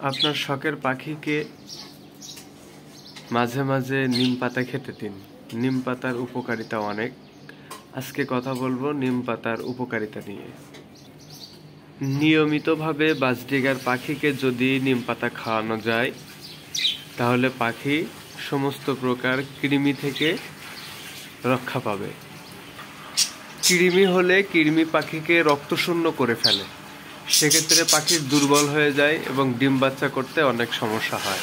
আপনার শখের পাখিকে মাঝে মাঝে নিম পাতা খেতে দিন। নিম পাতার উপকারিতা অনেক। আজকে কথা বলবো নিম পাতার উপকারিতা নিয়ে। নিয়মিতভাবে বাজরিগার পাখিকে যদি নিম পাতা খাওয়ানো যায় তাহলে পাখি সমস্ত প্রকার কৃমি থেকে রক্ষা পাবে। কৃমি হলে কৃমি পাখিকে রক্তশূন্য করে ফেলে, সেক্ষেত্রে পাখি দুর্বল হয়ে যায় এবং ডিম বাচ্চা করতে অনেক সমস্যা হয়।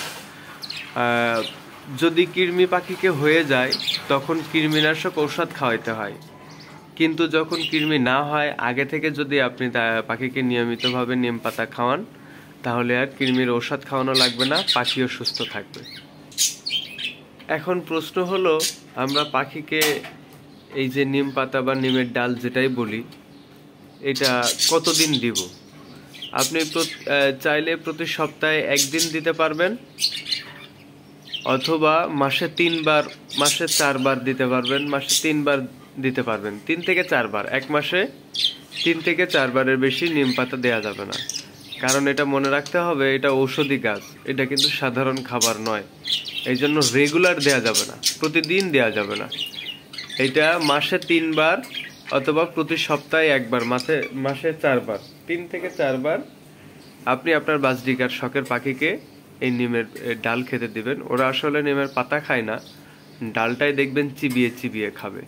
যদি কৃমি পাখিকে হয়ে যায় তখন কৃমিনাশক ঔষধ খাওয়াইতে হয়, কিন্তু যখন কৃমি না হয় আগে থেকে যদি আপনি পাখিকে নিয়মিতভাবে নিম পাতা খাওয়ান তাহলে আর কৃমির ঔষধ খাওয়ানো লাগবে না, পাখিও সুস্থ থাকবে। এখন প্রশ্ন হলো, আমরা পাখিকে এই যে নিম পাতা বা নিমের ডাল যেটাই বলি, এটা কতদিন দিব? আপনি চাইলে প্রতি সপ্তাহে একদিন দিতে পারবেন, অথবা মাসে 3 বার, মাসে 4 বার দিতে পারবেন, মাসে 3 বার দিতে পারবেন, 3 থেকে 4 বার। এক মাসে 3 থেকে 4 বারের বেশি নিম পাতা দেওয়া যাবে না, কারণ এটা মনে রাখতে হবে এটা ঔষধি গাছ, এটা কিন্তু সাধারণ খাবার নয়। এই জন্য রেগুলার দেওয়া যাবে না, প্রতিদিন দেওয়া যাবে না। এটা মাসে 3 বার অথবা প্রতি সপ্তাহে 1 বার, মাসে 4 বার, 3 থেকে 4 বার আপনি আপনার বাজরিকার শখের পাখিকে এই নিমের ডাল খেতে দিবেন। ওরা আসলে নিমের পাতা খায় না, ডালটাই দেখবেন চিবিয়ে চিবিয়ে খাবে।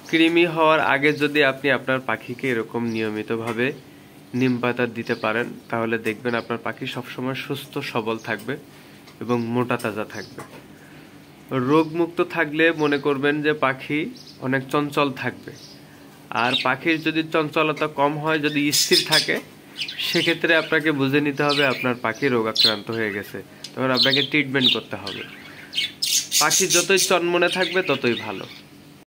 কৃমি হওয়ার আগে যদি আপনি আপনার পাখিকে এরকম নিয়মিতভাবে নিম পাতা দিতে পারেন তাহলে দেখবেন আপনার পাখি সবসময় সুস্থ সবল থাকবে এবং মোটা তাজা থাকবে। রোগমুক্ত থাকলে মনে করবেন যে পাখি অনেক চঞ্চল থাকবে। আর পাখির যদি চঞ্চলতা কম হয়, যদি স্থির থাকে, সেক্ষেত্রে আপনাকে বুঝে নিতে হবে আপনার পাখি রোগাক্রান্ত হয়ে গেছে, তখন আপনাকে ট্রিটমেন্ট করতে হবে। পাখি যতই চনমনে থাকবে ততই ভালো।